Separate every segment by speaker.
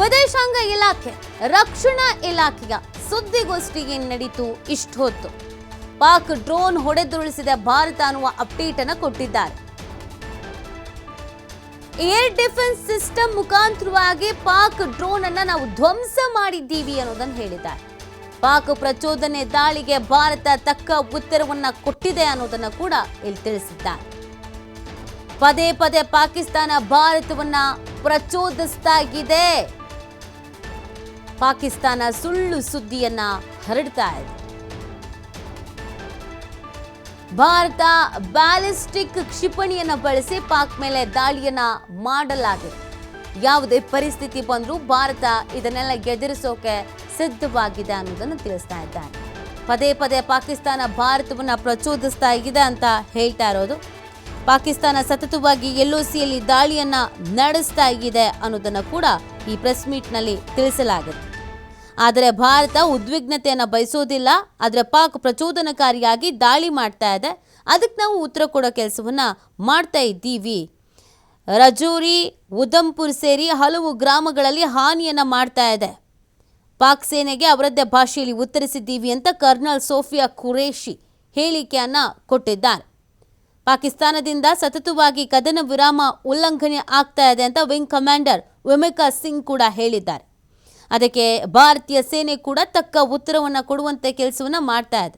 Speaker 1: ವಿದೇಶಾಂಗ ಇಲಾಖೆ ರಕ್ಷಣಾ ಇಲಾಖೆಯ ಸುದ್ದಿಗೋಷ್ಠಿ ಏನ್ ನಡೀತು ಇಷ್ಟೊತ್ತು. ಪಾಕ್ ಡ್ರೋನ್ ಹೊಡೆದುರುಳಿಸಿದ ಭಾರತ ಅನ್ನುವ ಅಪ್ಡೇಟ್ ಅನ್ನು ಕೊಟ್ಟಿದ್ದಾರೆ. ಏರ್ ಡಿಫೆನ್ಸ್ ಸಿಸ್ಟಮ್ ಮುಖಾಂತರವಾಗಿ ಪಾಕ್ ಡ್ರೋನ್ ಅನ್ನ ನಾವು ಧ್ವಂಸ ಮಾಡಿದ್ದೀವಿ ಅನ್ನೋದನ್ನು ಹೇಳಿದ್ದಾರೆ. ಪಾಕ್ ಪ್ರಚೋದನೆ ದಾಳಿಗೆ ಭಾರತ ತಕ್ಕ ಉತ್ತರವನ್ನ ಕೊಟ್ಟಿದೆ ಅನ್ನೋದನ್ನ ಕೂಡ ಇಲ್ಲಿ ತಿಳಿಸಿದ್ದಾರೆ. ಪದೇ ಪದೇ ಪಾಕಿಸ್ತಾನ ಭಾರತವನ್ನ ಪ್ರಚೋದಿಸ್ತಾ ಇದೆ. ಪಾಕಿಸ್ತಾನ ಸುಳ್ಳು ಸುದ್ದಿಯನ್ನ ಹರಡ್ತಾ ಇದೆ. ಭಾರತ ಬ್ಯಾಲಿಸ್ಟಿಕ್ ಕ್ಷಿಪಣಿಯನ್ನ ಬಳಸಿ ಪಾಕ್ ಮೇಲೆ ದಾಳಿಯನ್ನ ಮಾಡಲಾಗಿದೆ. ಯಾವುದೇ ಪರಿಸ್ಥಿತಿ ಬಂದರೂ ಭಾರತ ಇದನ್ನೆಲ್ಲ ಎದುರಿಸೋಕೆ ಸಿದ್ಧವಾಗಿದೆ ಅನ್ನೋದನ್ನು ತಿಳಿಸ್ತಾ ಇದ್ದಾರೆ. ಪದೇ ಪದೇ ಪಾಕಿಸ್ತಾನ ಭಾರತವನ್ನ ಪ್ರಚೋದಿಸ್ತಾ ಇದೆ ಅಂತ ಹೇಳ್ತಾ ಇರೋದು. ಪಾಕಿಸ್ತಾನ ಸತತವಾಗಿ LOCಯಲ್ಲಿ ದಾಳಿಯನ್ನ ನಡೆಸ್ತಾ ಇದೆ ಅನ್ನೋದನ್ನು ಕೂಡ ಈ ಪ್ರೆಸ್ ಮೀಟ್ನಲ್ಲಿ ತಿಳಿಸಲಾಗಿದೆ. ಆದರೆ ಭಾರತ ಉದ್ವಿಗ್ನತೆಯನ್ನು ಬಯಸೋದಿಲ್ಲ. ಆದರೆ ಪಾಕ್ ಪ್ರಚೋದನಕಾರಿಯಾಗಿ ದಾಳಿ ಮಾಡ್ತಾ ಇದೆ. ಅದಕ್ಕೆ ನಾವು ಉತ್ತರ ಕೊಡೋ ಕೆಲಸವನ್ನ ಮಾಡ್ತಾ ಇದ್ದೀವಿ. ರಜೌರಿ, ಉಧಂಪುರ್ ಸೇರಿ ಹಲವು ಗ್ರಾಮಗಳಲ್ಲಿ ಹಾನಿಯನ್ನ ಮಾಡ್ತಾ ಇದೆ. ಪಾಕ್ ಸೇನೆಗೆ ಅವರದ್ದೇ ಭಾಷೆಯಲ್ಲಿ ಉತ್ತರಿಸಿದ್ದೀವಿ ಅಂತ ಕರ್ನಲ್ ಸೋಫಿಯಾ ಖುರೇಶಿ ಹೇಳಿಕೆಯನ್ನ ಕೊಟ್ಟಿದ್ದಾರೆ. ಪಾಕಿಸ್ತಾನದಿಂದ ಸತತವಾಗಿ ಕದನ ವಿರಾಮ ಉಲ್ಲಂಘನೆ ಆಗ್ತಾ ಇದೆ ಅಂತ ವಿಂಗ್ ಕಮಾಂಡರ್ ವಿಮಿಕಾ ಸಿಂಗ್ ಕೂಡ ಹೇಳಿದ್ದಾರೆ. ಅದಕ್ಕೆ ಭಾರತೀಯ ಸೇನೆ ಕೂಡ ತಕ್ಕ ಉತ್ತರವನ್ನು ಕೊಡುವಂತೆ ಕೆಲಸವನ್ನ ಮಾಡ್ತಾ ಇದೆ.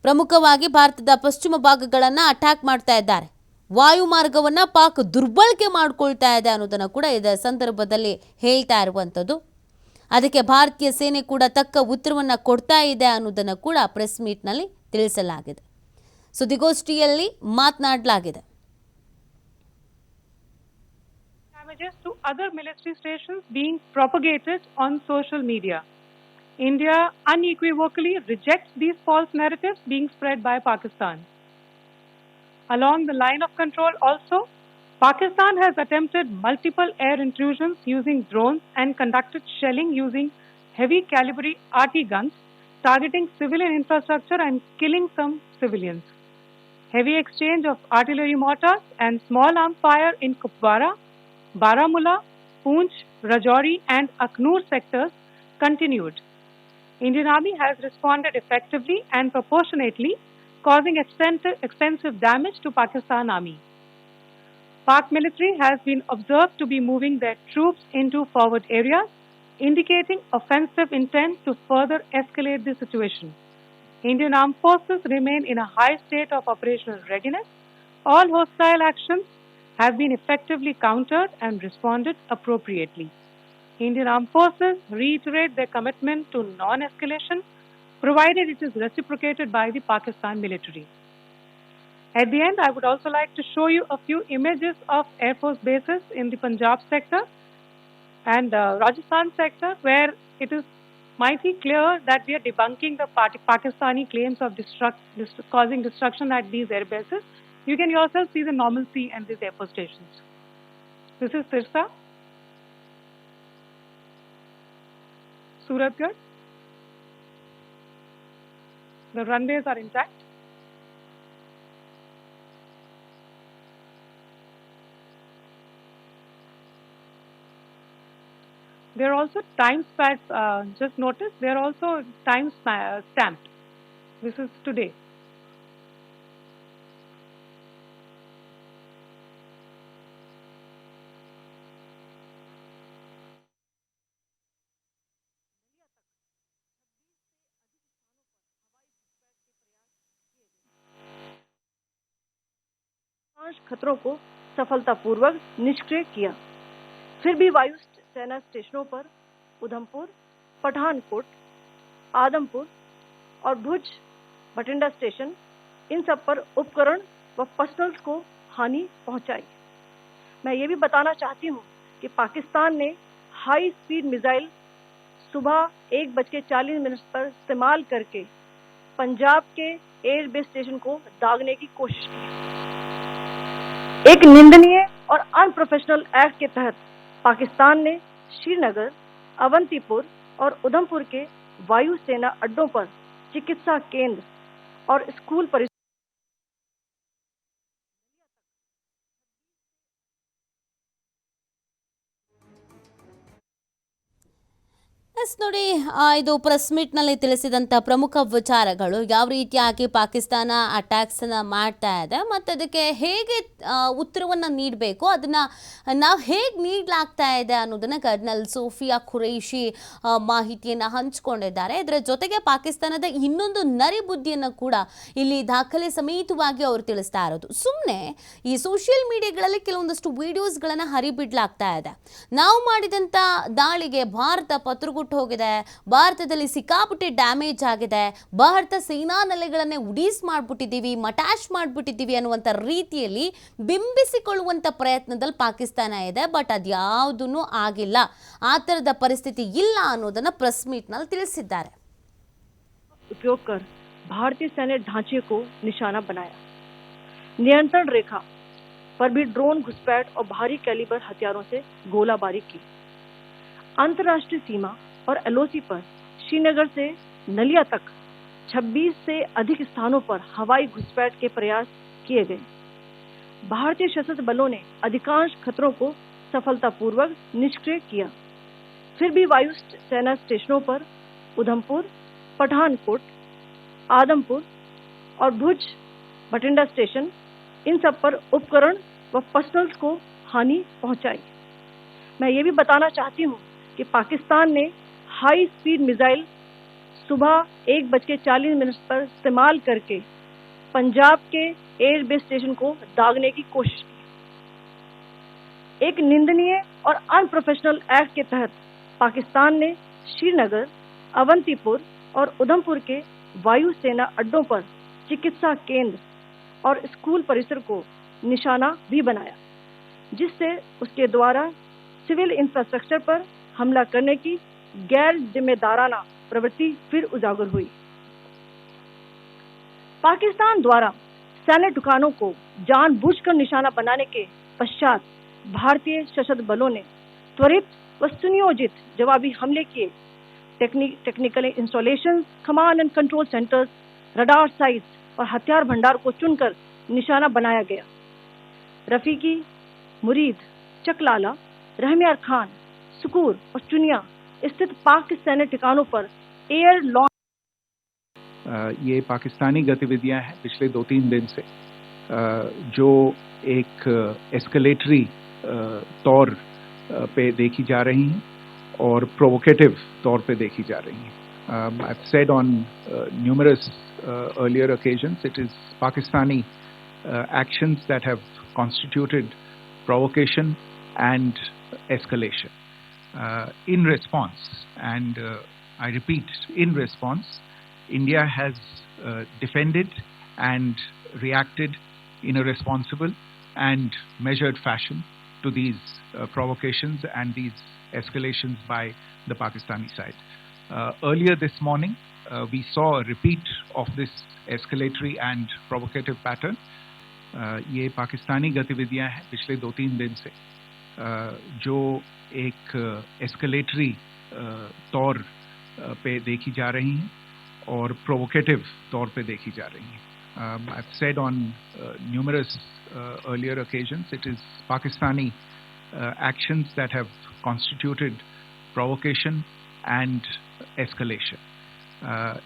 Speaker 1: ಪ್ರಮುಖವಾಗಿ ಭಾರತದ ಪಶ್ಚಿಮ ಭಾಗಗಳನ್ನು ಅಟ್ಯಾಕ್ ಮಾಡ್ತಾ ಇದ್ದಾರೆ. ವಾಯು ಮಾರ್ಗವನ್ನು ಪಾಕ್ ದುರ್ಬಳಕೆ ಮಾಡಿಕೊಳ್ತಾ ಇದೆ ಅನ್ನೋದನ್ನು ಕೂಡ ಇದರ ಸಂದರ್ಭದಲ್ಲಿ ಹೇಳ್ತಾ ಇರುವಂಥದ್ದು. ಅದಕ್ಕೆ ಭಾರತೀಯ ಸೇನೆ ಕೂಡ ತಕ್ಕ ಉತ್ತರವನ್ನು ಕೊಡ್ತಾ ಇದೆ ಅನ್ನೋದನ್ನು ಕೂಡ ಪ್ರೆಸ್ ಮೀಟ್ನಲ್ಲಿ ತಿಳಿಸಲಾಗಿದೆ. ಸುದ್ದಿಗೋಷ್ಠಿಯಲ್ಲಿ ಮಾತನಾಡಲಾಗಿದೆ.
Speaker 2: Damages to other military stations being propagated on social media. India unequivocally rejects these false narratives being spread by Pakistan. Along the line of control also, Pakistan has attempted multiple air intrusions using drones and conducted shelling using heavy caliber RT guns, targeting civilian infrastructure and killing some civilians. Heavy exchange of artillery mortars and small arms fire in Kupwara, Baramulla, Poonch, Rajouri and Aknoor sectors continued. Indian Army has responded effectively and proportionately, causing extensive damage to Pakistan Army. Pak military has been observed to be moving their troops into forward areas, indicating offensive intent to further escalate the situation. Indian armed forces remain in a high state of operational readiness. All hostile actions have been effectively countered and responded appropriately. Indian armed forces reiterate their commitment to non-escalation, provided it is reciprocated by the Pakistan military. At the end, I would also like to show you a few images of Air Force bases in the Punjab sector and Rajasthan sector, where it is mighty clear that we are debunking the Pakistani claims of causing destruction at these air bases. You can yourself see the normalcy in these air force stations. This is Sirsa, Suratgarh. The runways are intact. They are also time just notice they are also time stamped. This is today.
Speaker 3: खतरों को सफलतापूर्वक निष्क्रिय किया। फिर भी वायु सेना स्टेशनों पर उधमपुर, पठानकोट, आदमपुर और भुज बठिंडा स्टेशन, इन सब पर उपकरण व पर्सनल्स को हानि पहुंचाई। मैं ये भी बताना चाहती हूं कि पाकिस्तान ने हाई स्पीड मिसाइल सुबह 1:40 पर इस्तेमाल करके पंजाब के एयरबेस स्टेशन को दागने की कोशिश की। एक निंदनीय और अनप्रोफेशनल एक्ट के तहत पाकिस्तान ने श्रीनगर, अवंतीपुर और उधमपुर के वायु सेना अड्डों पर चिकित्सा केंद्र और स्कूल
Speaker 1: ಎಸ್ ನೋಡಿ, ಇದು ಪ್ರೆಸ್ ಮೀಟ್ನಲ್ಲಿ ತಿಳಿಸಿದಂಥ ಪ್ರಮುಖ ವಿಚಾರಗಳು ಯಾವ ರೀತಿಯಾಗಿ ಪಾಕಿಸ್ತಾನ ಅಟ್ಯಾಕ್ಸನ್ನು ಮಾಡ್ತಾ ಇದೆ ಮತ್ತು ಅದಕ್ಕೆ ಹೇಗೆ ಉತ್ತರವನ್ನು ನೀಡಬೇಕು, ಅದನ್ನು ನಾವು ಹೇಗೆ ನೀಡಲಾಗ್ತಾ ಇದೆ ಅನ್ನೋದನ್ನು ಕರ್ನಲ್ ಸೋಫಿಯಾ ಖುರೇಷಿ ಮಾಹಿತಿಯನ್ನು ಹಂಚಿಕೊಂಡಿದ್ದಾರೆ. ಇದರ ಜೊತೆಗೆ ಪಾಕಿಸ್ತಾನದ ಇನ್ನೊಂದು ನರಿಬುದ್ಧಿಯನ್ನು ಕೂಡ ಇಲ್ಲಿ ದಾಖಲೆ ಸಮೇತವಾಗಿ ಅವರು ತಿಳಿಸ್ತಾ ಇರೋದು. ಸುಮ್ಮನೆ ಈ ಸೋಷಿಯಲ್ ಮೀಡಿಯಾಗಳಲ್ಲಿ ಕೆಲವೊಂದಷ್ಟು ವಿಡಿಯೋಸ್ಗಳನ್ನು ಹರಿಬಿಡ್ಲಾಗ್ತಾ ಇದೆ. ನಾವು ಮಾಡಿದಂಥ ದಾಳಿಗೆ ಭಾರತ ಪತ್ರಗುಟ್ಟು ಹೋಗಿದೆ, ಭಾರತದಲ್ಲಿ ಸಿಕ್ಕಾಪಟ್ಟೆ ಡ್ಯಾಮೇಜ್ ಆಗಿದೆ, ಭಾರತ ಸೇನಾ ನೆಲೆಗಳನ್ನೇ ಉಡೀಸ್ ಮಾಡಿಬಿಟ್ಟಿದ್ದೀವಿ, ಮಟಾಶ್ ಮಾಡಿಬಿಟ್ಟಿದ್ದೀವಿ ಅನ್ನುವಂಥ ರೀತಿಯಲ್ಲಿ ಬಿಂಬಿಸಿಕೊಳ್ಳುವಂಥ ಪ್ರಯತ್ನದಲ್ಲಿ ಪಾಕಿಸ್ತಾನ ಇದೆ. ಬಟ್ ಅದ್ಯಾವುದೂ ಆಗಿಲ್ಲ, ಆ ಥರದ ಪರಿಸ್ಥಿತಿ ಇಲ್ಲ ಅನ್ನೋದನ್ನು ಪ್ರೆಸ್ ಮೀಟ್ನಲ್ಲಿ ತಿಳಿಸಿದ್ದಾರೆ.
Speaker 3: उपयोग कर भारतीय सैन्य ढांचे को निशाना बनाया, नियंत्रण रेखा पर भी ड्रोन घुसपैठ और भारी कैलिबर हथियारों से गोलाबारी की, अंतर्राष्ट्रीय सीमा और एलओसी पर श्रीनगर से नलिया तक 26 से अधिक स्थानों पर हवाई घुसपैठ के प्रयास किए गए. भारतीय सशस्त्र बलों ने अधिकांश खतरों को सफलतापूर्वक निष्क्रिय किया. फिर भी वायु सेना स्टेशनों पर उधमपुर, पठानकोट, आदमपुर और भुज बठिंडा स्टेशन, इन सब पर उपकरण व पर्सनल्स को हानि पहुंचाई. मैं ये भी बताना चाहती हूँ कि पाकिस्तान ने हाई स्पीड मिसाइल सुबह 1:40 पर इस्तेमाल करके पंजाब के एयरबेस स्टेशन को दागने की कोशिश की. एक निंदनीय और अनप्रोफेशनल एक्ट के तहत पाकिस्तान ने श्रीनगर, अवंतीपुर और उधमपुर के वायु सेना अड्डों पर चिकित्सा केंद्र और स्कूल परिसर को निशाना भी बनाया, जिससे उसके द्वारा सिविल इंफ्रास्ट्रक्चर पर हमला करने की गैर जिम्मेदाराना प्रवृत्ति फिर उजागर हुई. पाकिस्तान द्वारा सैन्य ठिकानों को जानबूझकर निशाना बनाने के पश्चात भारतीय सशस्त्र बलों ने त्वरित व सुनियोजित जवाबी हमले किए. Technical installation, command and control centres, radar sites और हथियार भंडार को चुनकर निशाना बनाया गया. रफीकी, मुरीद, चकलाला, रहमियार खान, सुकूर और चुनिया स्थित पाक सैन्य ठिकानों पर एयर लॉन्च.
Speaker 4: ये पाकिस्तानी गतिविधियां हैं पिछले 2-3 दिन से, जो एक एस्केलेटरी तौर पे देखी जा रही हैं और प्रोवोकेटिव तौर पे देखी जा रही हैं. I've said on numerous earlier occasions, it is Pakistani actions that have constituted provocation and escalation. In response, and I repeat, in response, India has defended and reacted in a responsible and measured fashion to these provocations and these escalations by the Pakistani side. Earlier this morning, we saw a repeat of this escalatory and provocative pattern. ये पाकिस्तानी गतिविधियां हैं पिछले 2-3 दिन से, जो एक escalatory तौर पे देखी जा रही हैं और प्रोवोकेटिव तौर पे देखी जा रही हैं. I've said on numerous earlier occasions, it is Pakistani actions that have constituted provocation and escalation.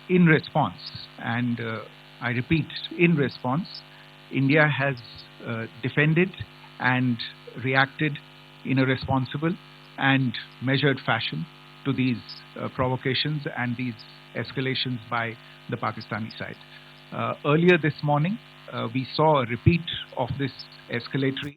Speaker 4: In response, and I repeat, in response, India has defended and reacted in a responsible and measured fashion to these provocations and these escalations by the Pakistani side. Earlier this morning, we saw a repeat of this escalatory